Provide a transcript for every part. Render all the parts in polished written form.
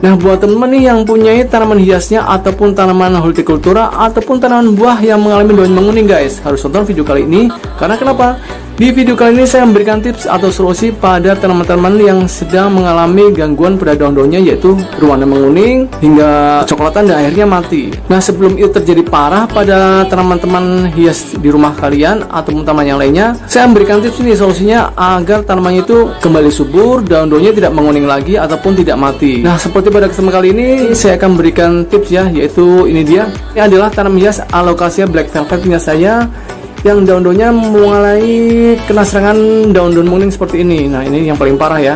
Nah, buat teman-teman nih yang punya tanaman hiasnya ataupun tanaman hortikultura ataupun tanaman buah yang mengalami daun menguning guys, harus tonton video kali ini. Karena kenapa? Di video kali ini saya memberikan tips atau solusi pada tanaman-tanaman yang sedang mengalami gangguan pada daun-daunnya, yaitu berwarna menguning hingga kecoklatan dan akhirnya mati. Nah, sebelum itu terjadi parah pada tanaman-tanaman hias di rumah kalian ataupun tanaman yang lainnya, saya memberikan tips ini solusinya agar tanamannya itu kembali subur, daun-daunnya tidak menguning lagi ataupun tidak mati. Nah, seperti pada kesempatan kali ini saya akan memberikan tips ya, yaitu ini dia. Ini adalah tanaman hias Alocasia Black Velvet punya saya, yang daun-daunnya mulai kena serangan daun-daun menguning seperti ini. Nah, ini yang paling parah ya.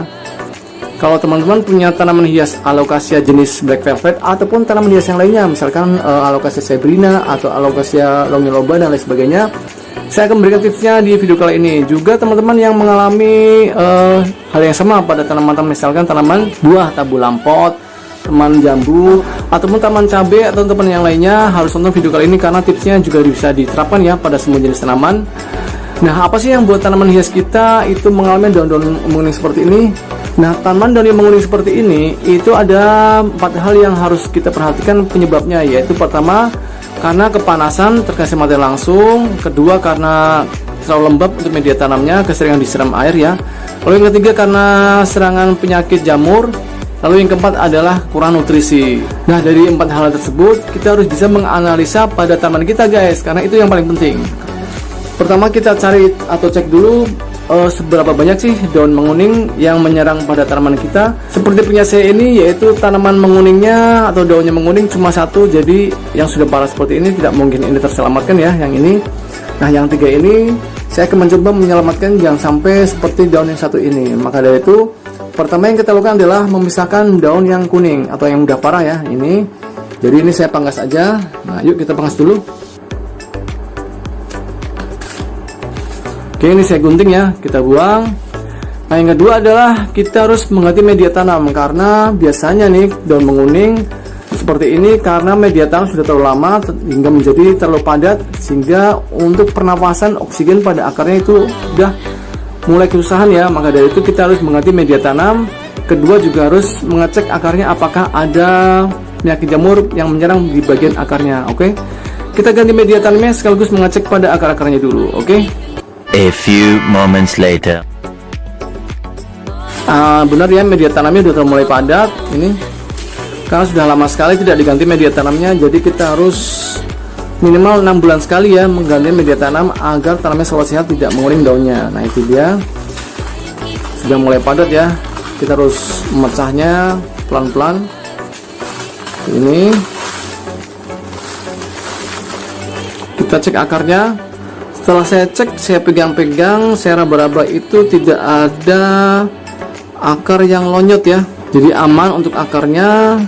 Kalau teman-teman punya tanaman hias Alocasia jenis Black Velvet ataupun tanaman hias yang lainnya, misalkan Alocasia Sebrina atau Alocasia Longiloba dan lain sebagainya, saya akan memberikan tipsnya di video kali ini. Juga teman-teman yang mengalami hal yang sama pada tanaman-tanaman, misalkan tanaman buah tabu lampot, teman jambu, ataupun taman cabai atau teman yang lainnya, harus nonton video kali ini karena tipsnya juga bisa diterapkan ya pada semua jenis tanaman. Nah, apa sih yang buat tanaman hias kita itu mengalami daun-daun menguning seperti ini? Nah, tanaman daun yang menguning seperti ini itu ada 4 hal yang harus kita perhatikan penyebabnya, yaitu pertama karena kepanasan terkena matahari langsung, kedua karena terlalu lembab untuk media tanamnya, keseringan disiram air ya. Lalu yang ketiga karena serangan penyakit jamur. Lalu yang keempat adalah kurang nutrisi. Nah, dari 4 hal tersebut kita harus bisa menganalisa pada tanaman kita guys, karena itu yang paling penting. Pertama, kita cari atau cek dulu seberapa banyak sih daun menguning yang menyerang pada tanaman kita. Seperti punya saya ini, yaitu tanaman menguningnya atau daunnya menguning cuma 1, jadi yang sudah parah seperti ini tidak mungkin ini terselamatkan ya, yang ini. Nah, yang 3 ini saya akan mencoba menyelamatkan jangan sampai seperti daun yang 1 ini. Maka dari itu, pertama yang kita lakukan adalah memisahkan daun yang kuning atau yang udah parah ya, ini. Jadi ini saya pangkas aja. Nah, yuk kita pangkas dulu. Oke, ini saya gunting ya, kita buang. Nah, yang kedua adalah kita harus mengganti media tanam, karena biasanya nih daun menguning seperti ini karena media tanam sudah terlalu lama hingga menjadi terlalu padat, sehingga untuk pernapasan oksigen pada akarnya itu udah mulai kesusahan ya. Maka dari itu kita harus mengganti media tanam. Kedua juga harus mengecek akarnya apakah ada penyakit jamur yang menyerang di bagian akarnya. Oke, kita ganti media tanamnya sekaligus mengecek pada akar-akarnya dulu. Oke. A few moments later. Benar ya, media tanamnya sudah mulai padat ini karena sudah lama sekali tidak diganti media tanamnya. Jadi kita harus minimal 6 bulan sekali ya mengganti media tanam agar tanamannya selalu sehat, tidak menguning daunnya. Nah, itu dia, sudah mulai padat ya. Kita harus memecahnya pelan-pelan. Ini kita cek akarnya. Setelah saya cek, saya pegang-pegang, saya raba-raba, itu tidak ada akar yang lonyot ya, jadi aman untuk akarnya.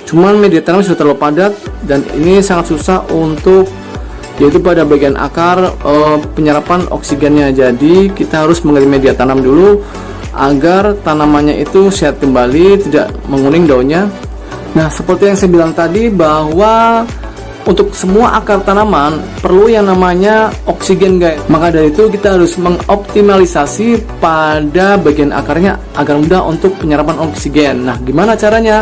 Cuman media tanam sudah terlalu padat dan ini sangat susah untuk, yaitu pada bagian akar penyerapan oksigennya. Jadi kita harus mengganti media tanam dulu agar tanamannya itu sehat kembali, tidak menguning daunnya. Nah, seperti yang saya bilang tadi bahwa untuk semua akar tanaman perlu yang namanya oksigen guys. Maka dari itu kita harus mengoptimalisasi pada bagian akarnya agar mudah untuk penyerapan oksigen. Nah, gimana caranya?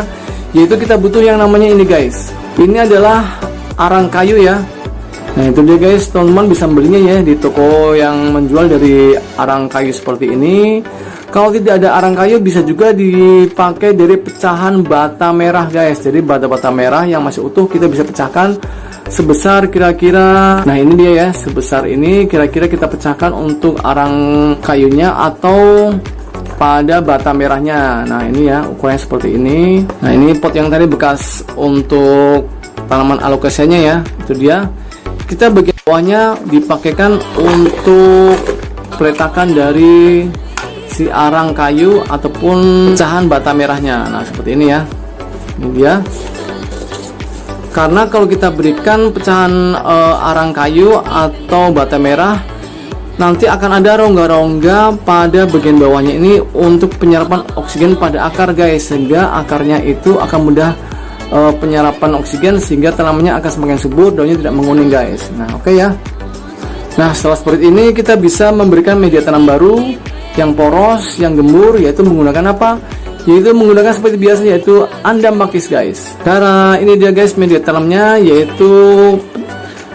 Yaitu kita butuh yang namanya ini guys. Ini adalah arang kayu ya. Nah, itu dia guys, teman-teman bisa belinya ya di toko yang menjual dari arang kayu seperti ini. Kalau tidak ada arang kayu, bisa juga dipakai dari pecahan bata merah guys. Jadi bata-bata merah yang masih utuh kita bisa pecahkan sebesar kira-kira, nah ini dia ya, sebesar ini kira-kira kita pecahkan untuk arang kayunya atau pada bata merahnya. Nah, ini ya ukurannya seperti ini. Nah, ini pot yang tadi bekas untuk tanaman alokasianya ya, itu dia. Kita bagian bawahnya dipakaikan untuk peletakan dari si arang kayu ataupun pecahan bata merahnya. Nah, seperti ini ya, ini dia. Karena kalau kita berikan pecahan arang kayu atau bata merah, nanti akan ada rongga-rongga pada bagian bawahnya ini untuk penyerapan oksigen pada akar guys, sehingga akarnya itu akan mudah penyerapan oksigen, sehingga tanamannya akan semakin subur, daunnya tidak menguning guys. Nah, oke ya. Nah, setelah seperti ini kita bisa memberikan media tanam baru yang poros, yang gembur, yaitu menggunakan apa? yaitu menggunakan seperti biasa, yaitu andam pakis guys. Cara ini dia guys media tanamnya, yaitu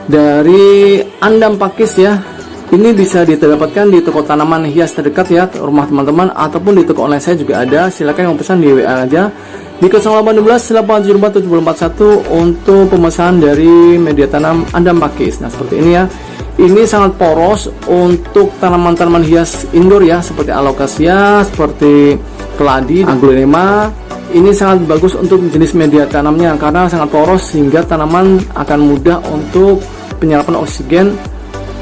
dari andam pakis ya. Ini bisa didapatkan di toko tanaman hias terdekat ya, rumah teman-teman, ataupun di toko online saya juga ada. Silakan yang pesan di WA aja di 0812 874 7041 untuk pemesanan dari media tanam andam pakis. Nah seperti ini ya. Ini sangat poros untuk tanaman-tanaman hias indoor ya, seperti alocasia, seperti keladi, aglaonema. Ini sangat bagus untuk jenis media tanamnya karena sangat poros sehingga tanaman akan mudah untuk penyerapan oksigen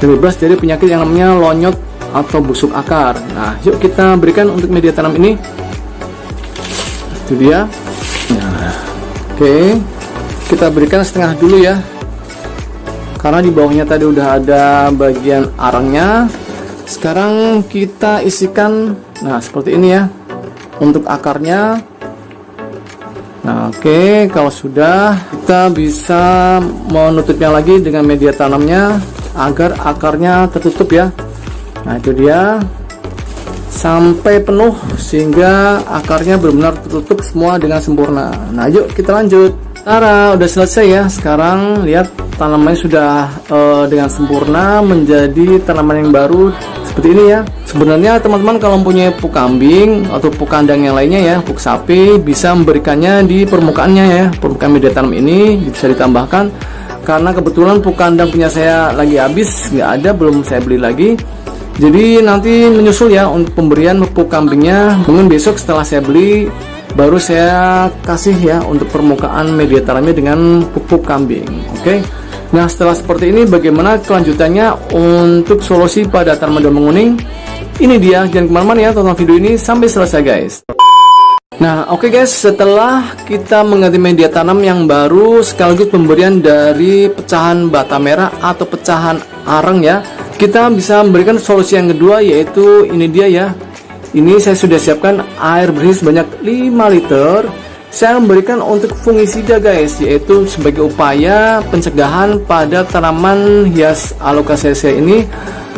dan bebas dari penyakit yang namanya lonyot atau busuk akar. Nah, yuk kita berikan untuk media tanam ini. Itu dia. Nah, oke. Kita berikan setengah dulu ya. Karena di bawahnya tadi udah ada bagian arangnya. Sekarang kita isikan, nah seperti ini ya, untuk akarnya. Nah oke, kalau sudah, kita bisa menutupnya lagi dengan media tanamnya agar akarnya tertutup ya. Nah itu dia, sampai penuh sehingga akarnya benar-benar tertutup semua dengan sempurna. Nah yuk kita lanjut. Udah selesai ya. Sekarang lihat tanamannya sudah dengan sempurna menjadi tanaman yang baru seperti ini ya. Sebenarnya teman-teman kalau punya pupuk kambing atau pupuk kandang yang lainnya ya, pupuk sapi, bisa memberikannya di permukaannya ya. Permukaan media tanam ini bisa ditambahkan, karena kebetulan pupuk kandang punya saya lagi habis, nggak ada, belum saya beli lagi. Jadi nanti menyusul ya untuk pemberian pupuk kambingnya. Mungkin besok setelah saya beli baru saya kasih ya untuk permukaan media tanamnya dengan pupuk kambing. Oke. Nah setelah seperti ini, bagaimana kelanjutannya untuk solusi pada tanaman daun menguning? Ini dia, jangan kemana-mana ya, tonton video ini sampai selesai guys. Nah oke guys, setelah kita mengganti media tanam yang baru sekaligus pemberian dari pecahan bata merah atau pecahan arang ya, kita bisa memberikan solusi yang kedua, yaitu ini dia ya. Ini saya sudah siapkan air bersih sebanyak 5 liter. Saya memberikan untuk fungisida guys, yaitu sebagai upaya pencegahan pada tanaman hias alocasia ini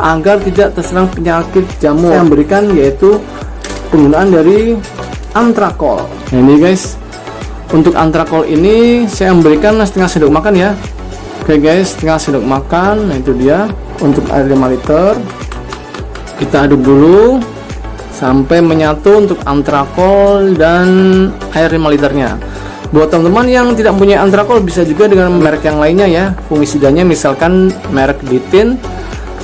agar tidak terserang penyakit jamur. Saya memberikan yaitu penggunaan dari antrakol. Nah ini guys, untuk antrakol ini saya memberikan setengah sendok makan ya. Oke guys, setengah sendok makan. Nah itu dia untuk air 5 liter. Kita aduk dulu sampai menyatu untuk antrakol dan air 5 liternya. Buat teman-teman yang tidak punya antrakol, bisa juga dengan merek yang lainnya ya, fungisidanya misalkan merek Ditin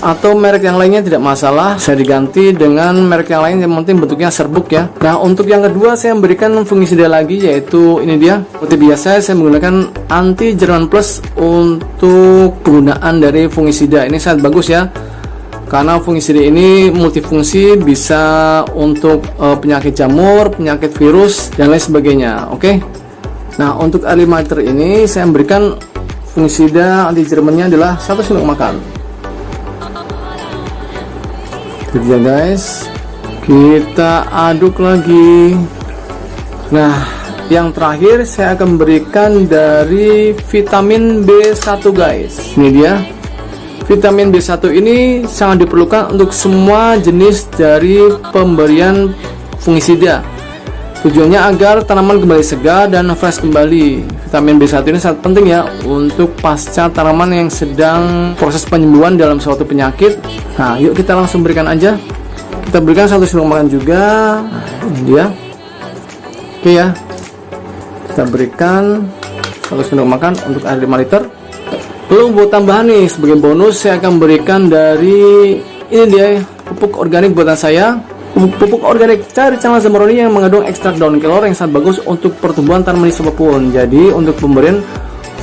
atau merek yang lainnya tidak masalah, saya diganti dengan merek yang lain, yang penting bentuknya serbuk ya. Nah untuk yang kedua saya memberikan fungisida lagi, yaitu ini dia. Seperti biasa saya menggunakan anti Jerman Plus untuk penggunaan dari fungisida. Ini sangat bagus ya, karena fungisida ini multifungsi, bisa untuk penyakit jamur, penyakit virus, dan lain sebagainya. Oke. Nah untuk air 5 liter ini saya memberikan fungisida anti Jermannya adalah 1 sendok makan. Itu dia guys. Kita aduk lagi. Nah yang terakhir saya akan memberikan dari vitamin B1 guys. Ini dia. Vitamin B1 ini sangat diperlukan untuk semua jenis dari pemberian fungisida. Tujuannya agar tanaman kembali segar dan fresh kembali. Vitamin B1 ini sangat penting ya untuk pasca tanaman yang sedang proses penyembuhan dalam suatu penyakit. Nah yuk kita langsung berikan aja. Kita berikan 1 sendok makan juga. Nah, ini dia. Oke ya, kita berikan 1 sendok makan untuk air 5 liter. Lalu buat tambahan nih, sebagai bonus saya akan berikan dari ini dia, pupuk organik buatan saya. Pupuk organik dari channel Zamoroni yang mengandung ekstrak daun kelor yang sangat bagus untuk pertumbuhan tanaman hias apapun. Jadi untuk pemberian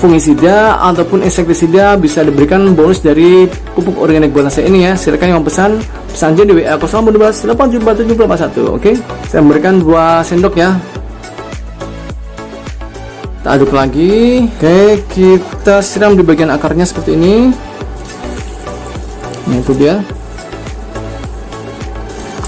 fungisida ataupun insektisida bisa diberikan bonus dari pupuk organik buatan saya ini ya. Silakan yang pesan aja di WA 0812 874 7041. Oke, saya memberikan 2 sendok ya. Kita aduk lagi. Oke, kita siram di bagian akarnya seperti ini. Nah itu dia.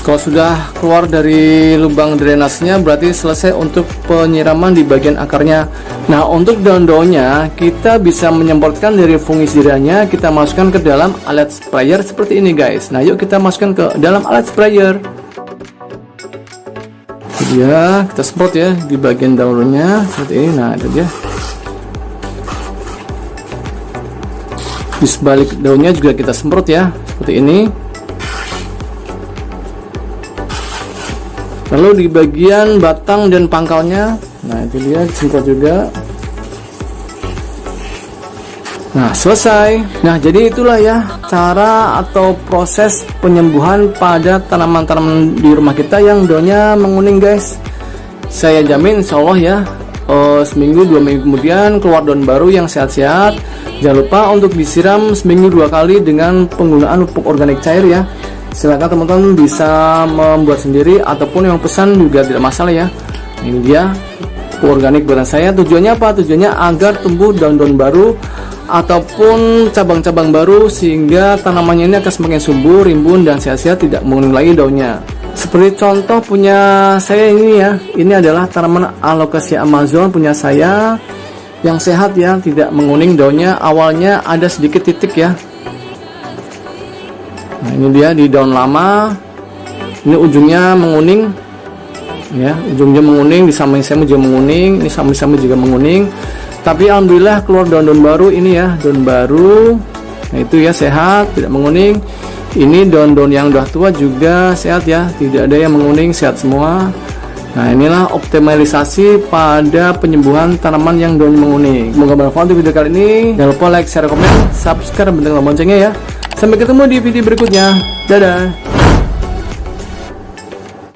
Kalau sudah keluar dari lubang drainasenya, berarti selesai untuk penyiraman di bagian akarnya. Nah untuk daun-daunnya kita bisa menyemprotkan dari fungisidanya, kita masukkan ke dalam alat sprayer seperti ini guys. Nah yuk kita masukkan ke dalam alat sprayer. Ya, kita semprot ya di bagian daunnya seperti ini. Nah, itu dia. Di sebalik daunnya juga kita semprot ya, seperti ini. Lalu di bagian batang dan pangkalnya, nah itu dia disemprot juga. Nah, selesai. Nah, jadi itulah ya cara atau proses penyembuhan pada tanaman-tanaman di rumah kita yang daunnya menguning, guys. Saya jamin insya Allah ya, seminggu 2 minggu kemudian keluar daun baru yang sehat-sehat. Jangan lupa untuk disiram seminggu 2 kali dengan penggunaan pupuk organik cair ya. Silakan teman-teman bisa membuat sendiri ataupun yang pesan juga tidak masalah ya. Ini dia pupuk organik buatan saya. Tujuannya apa? Tujuannya agar tumbuh daun-daun baru ataupun cabang-cabang baru sehingga tanamannya ini akan semakin subur, rimbun dan sehat-sehat, tidak menguning lagi daunnya. Seperti contoh punya saya ini ya. Ini adalah tanaman Alocasia Amazon punya saya. Yang sehat ya, tidak menguning daunnya. Awalnya ada sedikit titik ya. Nah, ini dia di daun lama. Ini ujungnya menguning ya, ujungnya menguning. Di samping-samping juga menguning. Ini samping-samping juga menguning. Tapi alhamdulillah keluar daun-daun baru ini ya, daun baru. Nah, itu ya sehat, tidak menguning. Ini daun-daun yang udah tua juga sehat ya, tidak ada yang menguning, sehat semua. Nah, inilah optimalisasi pada penyembuhan tanaman yang daun menguning. Semoga bermanfaat di video kali ini. Jangan lupa like, share, komen, subscribe, dan tekan loncengnya ya. Sampai ketemu di video berikutnya. Dadah.